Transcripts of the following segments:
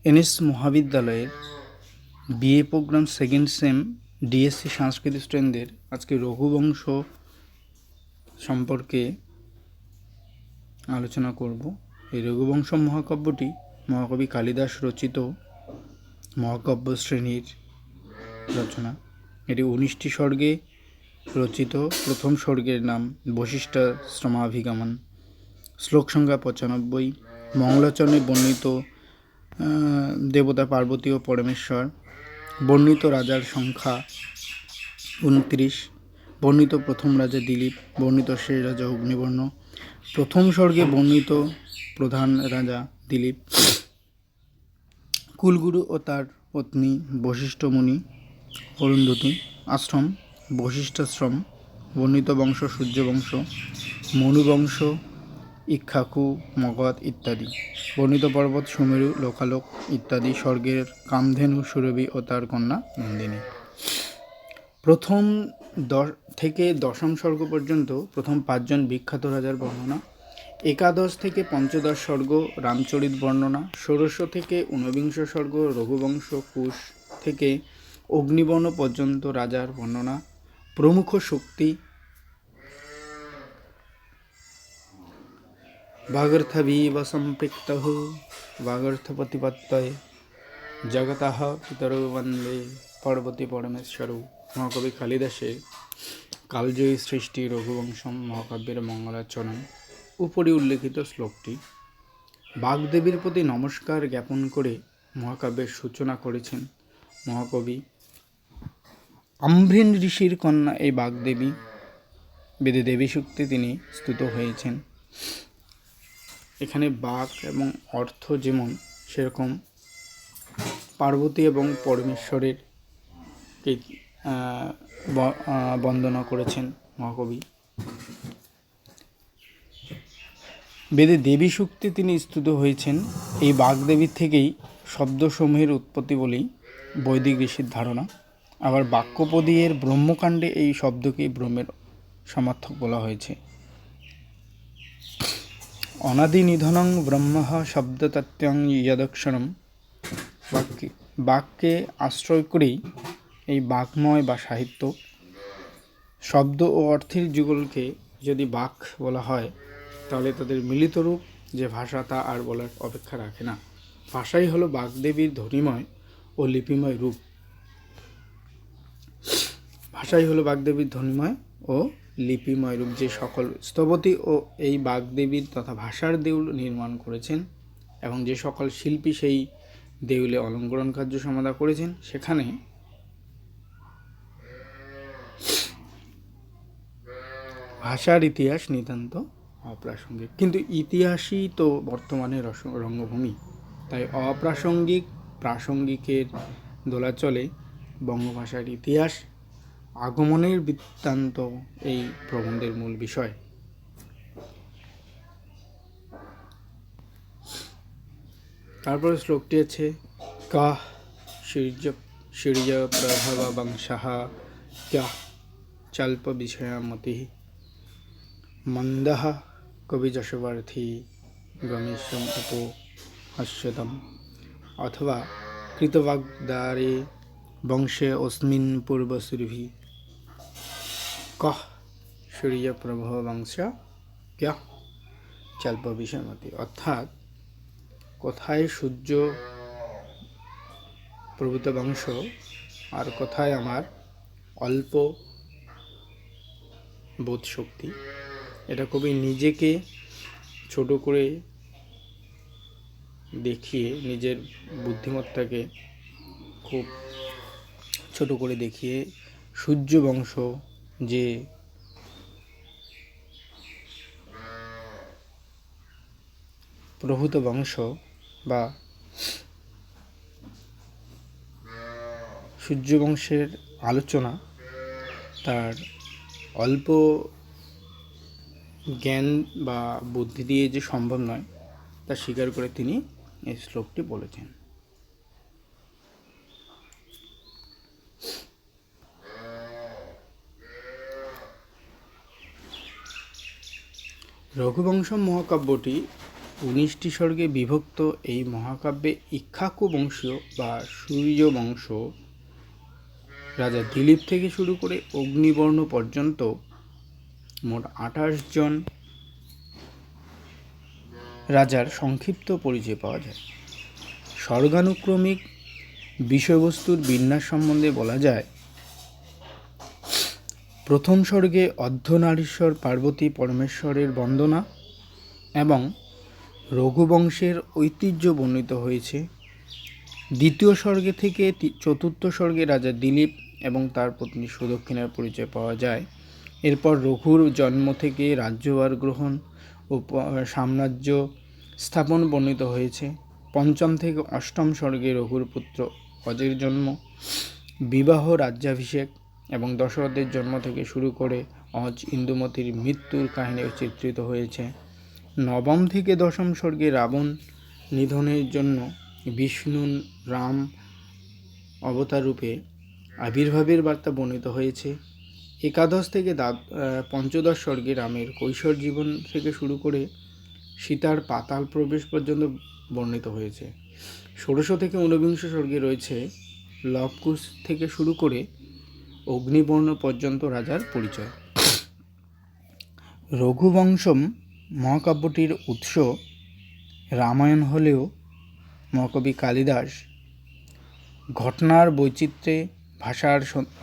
NS মহাবিদ্যালয়ের BA program second sem DSC Sanskrit স্টুডেন্টদের আজকে রঘুবংশ সম্পর্কে আলোচনা করব। এই রঘুবংশ মহাকাব্যটি মহাকবি কালিদাস রচিত মহাকাব্য শ্রেণীর রচনা। এটি 19টি স্বর্গে রচিত। প্রথম স্বর্গের নাম বশিষ্ঠাশ্রমাভিগমন, শ্লোক সংখ্যা 95। মঙ্গলাচরণে বর্ণিত দেবতা পার্বতী ও পরমেশ্বর, বর্ণিত রাজার সংখ্যা 29, বর্ণিত প্রথম রাজা দিলীপ, বর্ণিত শেষ রাজা অগ্নিবর্ণ। প্রথম স্বর্গে বর্ণিত প্রধান রাজা দিলীপ, কুলগুরু ও তার পত্নী বশিষ্ঠ মুনি, অরুন্ধতী। আশ্রম বশিষ্ঠাশ্রম, বর্ণিত বংশ সূর্যবংশ, মনুবংশ, ইক্ষ্বাকু, মগধ ইত্যাদি। বর্ণিত পর্বত সুমেরু, লোকালোক ইত্যাদি। স্বর্গের কামধেনু সুরভি ও তার কন্যা নন্দিনী। প্রথম থেকে দশম স্বর্গ পর্যন্ত প্রথম 5 জন বিখ্যাত রাজার বর্ণনা। একাদশ থেকে পঞ্চদশ স্বর্গ রামচরিত বর্ণনা। ষোড়শ থেকে 19 স্বর্গ রঘুবংশ, কুশ থেকে অগ্নিবর্ণ পর্যন্ত রাজার বর্ণনা। প্রমুখ শক্তি ভাগর্থবিব সম্পৃক্তঃ ভাগর্থপ্রতিপত্তয়ে জগতঃ পিতরৌ বন্দে পার্বতী পরমেশ্বরৌ। মহাকবি কালিদাসের কালজয়ী সৃষ্টি রঘুবংশম মহাকাব্যের মঙ্গলাচরণ। উপরি উল্লেখিত শ্লোকটি বাগদেবীর প্রতি নমস্কার জ্ঞাপন করে মহাকাব্যের সূচনা করেছেন মহাকবি। আম্ভৃণ ঋষির কন্যা এই বাগদেবী, বেদে দেবী সূক্তে তিনি স্তুত হয়েছেন। এখানে বাক এবং অর্থ যেমন, সেরকম পার্বতী এবং পরমেশ্বরের বন্দনা করেছেন মহাকবি। বেদে দেবী সূক্তে তিনি স্তুত হয়েছেন। এই বাগদেবীর থেকেই শব্দসমূহের উৎপত্তি বলেই বৈদিক ঋষির ধারণা। আবার বাক্যপদীয়ের ব্রহ্মকাণ্ডে এই শব্দকেই ব্রহ্মের সমার্থক বলা হয়েছে। অনাদি নিধনং ব্রহ্ম শব্দতত্ত্বং যদক্ষরম। বাক্যে আশ্রয় করেই এই বাক্ময় বা সাহিত্য। শব্দ ও অর্থের যুগলকে যদি বাক বলা হয়, তাহলে তাদের মিলিত রূপ যে ভাষা, তা আর বলার অপেক্ষা রাখে না। ভাষাই হলো বাগদেবীর ধ্বনিময় ও লিপিময় রূপ। ভাষাই হলো বাগদেবীর ধ্বনিময় ও লিপিময় রূপ। যে সকল স্থপতি ও এই বাগদেবীর তথা ভাষার দেউল নির্মাণ করেছেন এবং যে সকল শিল্পী সেই দেউলে অলঙ্করণ কার্য সমাধা করেছেন, সেখানে ভাষার ইতিহাস নিতান্ত অপ্রাসঙ্গিক। কিন্তু ইতিহাসই তো বর্তমানে রঙ্গভূমি, তাই অপ্রাসঙ্গিক প্রাসঙ্গিকের দোলাচলে বঙ্গভাষার ইতিহাস আগমনের বৃত্তান্ত এই প্রবন্ধের মূল বিষয়। তারপরে শ্লোকটি আছে কাহ সূর্য প্রভব বংশঃ ক্যাহ চল্প বিষয়ামতি মন্দঃ কবি যশবর্থী গমেশম উপহাস্যতম। অথবা কৃতবাগদারে বংশে অস্মিন পূর্বসূরিভি কহ সূর্যপ্রভহ বংশ ক্যাহ চল্প বিষয়মতি। অর্থাৎ কোথায় সূর্য প্রভূত বংশ আর কোথায় আমার অল্প বোধ শক্তি। এটা কবি নিজেকে ছোট করে দেখিয়ে, নিজের বুদ্ধিমত্তাকে খুব ছোট করে দেখিয়ে সূর্য বংশ যে প্রভূত বংশ বা সূর্যবংশের আলোচনা তার অল্প জ্ঞান বা বুদ্ধি দিয়ে যে সম্ভব নয়, তা স্বীকার করে তিনি এই শ্লোকটি বলেছেন। রঘুবংশ মহাকাব্যটি 19টি স্বর্গে বিভক্ত এই মহাকাব্যে ইক্ষ্বাকু বংশীয় বা সূর্য বংশ রাজা দিলীপ থেকে শুরু করে অগ্নিবর্ণ পর্যন্ত মোট 28 জন রাজার সংক্ষিপ্ত পরিচয় পাওয়া যায়। স্বর্গানুক্রমিক বিষয়বস্তুর বিন্যাস সম্বন্ধে বলা যায়, প্রথম স্বর্গে অর্ধনারীশ্বর পার্বতী পরমেশ্বরের বন্দনা এবং রঘুবংশের ঐতিহ্য বর্ণিত হয়েছে। দ্বিতীয় স্বর্গে থেকে চতুর্থ স্বর্গে রাজা দিলীপ এবং তার পত্নী সুদক্ষিণার পরিচয় পাওয়া যায়। এরপর রঘুর জন্ম থেকে রাজ্যভার গ্রহণ ও সাম্রাজ্য স্থাপন বর্ণিত হয়েছে। পঞ্চম থেকে অষ্টম স্বর্গে রঘুর পুত্র অজের জন্ম, বিবাহ, রাজ্যাভিষেক এবং দশরথের জন্ম থেকে শুরু করে অজ ইন্দুমতির মৃত্যুর কাহিনী চিত্রিত হয়েছে। নবম থেকে দশম স্বর্গে রাবণ নিধনের জন্য বিষ্ণু রাম অবতার রূপে আবির্ভাবের বার্তা বর্ণিত হয়েছে। একাদশ থেকে পঞ্চদশ স্বর্গে রামের কৈশোর জীবন থেকে শুরু করে সীতার পাতাল প্রবেশ পর্যন্ত বর্ণিত হয়েছে। ষোড়শ থেকে ঊনবিংশ স্বর্গে রয়েছে লবকুশ থেকে শুরু করে অগ্নিবর্ণ পর্যন্ত রাজার পরিচয়। রঘুবংশম মহাকাব্যটির উৎস রামায়ণ হলেও মহাকবি কালিদাস ঘটনার বৈচিত্র্যে,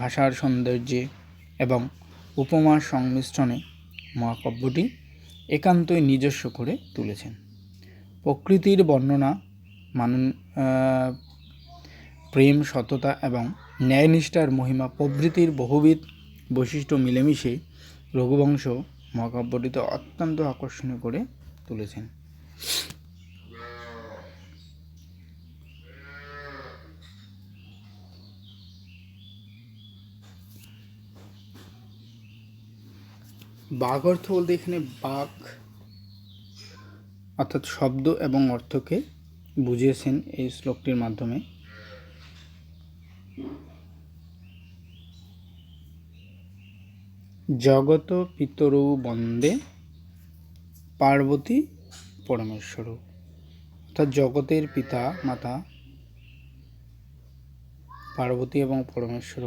ভাষার সৌন্দর্যে এবং উপমার সংমিশ্রণে মহাকাব্যটি একান্তই নিজস্ব করে তুলেছেন। প্রকৃতির বর্ণনা, প্রেম, সততা এবং ন্যায়নিষ্ঠার মহিমা প্রভৃতির বহুবিধ বৈশিষ্ট্য মিলেমিশে রঘুবংশ মহাকাব্যটিতে অত্যন্ত আকর্ষণীয় করে তুলেছেন। বাক অর্থ বলতে এখানে বাক অর্থাৎ শব্দ এবং অর্থকে বুঝিয়েছেন এই শ্লোকটির মাধ্যমে। জগত পিতরৌ বন্দে পার্বতী পরমেশ্বর, অর্থাৎ জগতের পিতা মাতা পার্বতী এবং পরমেশ্বর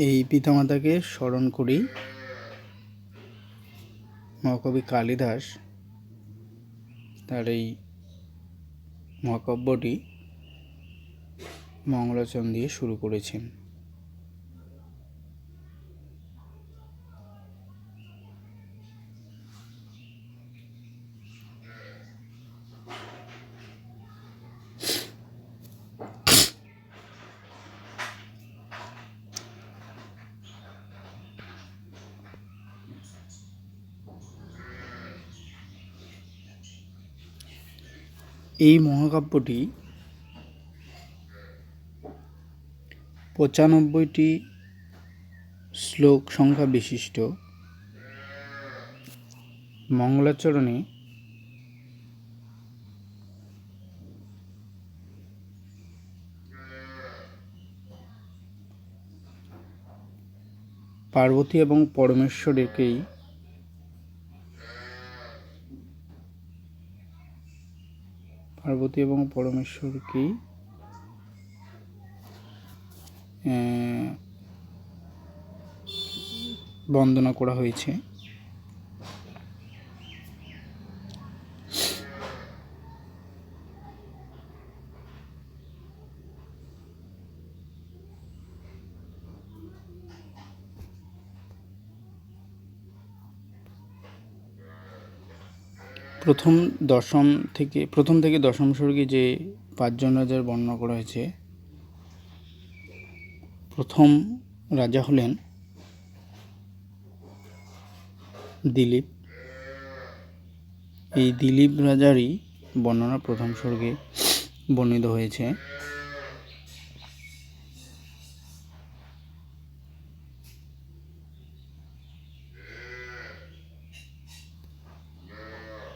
এই পিতামাতাকে স্মরণ করেই মহাকবি কালিদাস তার এই মহাকাব্যটি মঙ্গলাচরণ দিয়ে শুরু করেছেন। এই মহাকাব্যটি 95টি শ্লোক সংখ্যা বিশিষ্ট। মঙ্গলাচরণে পার্বতী এবং পরমেশ্বরকেই বন্দনা করা হয়েছে। প্রথম থেকে দশম স্বর্গে যে 5 জন রাজার বর্ণনা করা হয়েছে, প্রথম রাজা হলেন দিলীপ। এই দিলীপ রাজারই বর্ণনা প্রথম স্বর্গে বর্ণিত হয়েছে।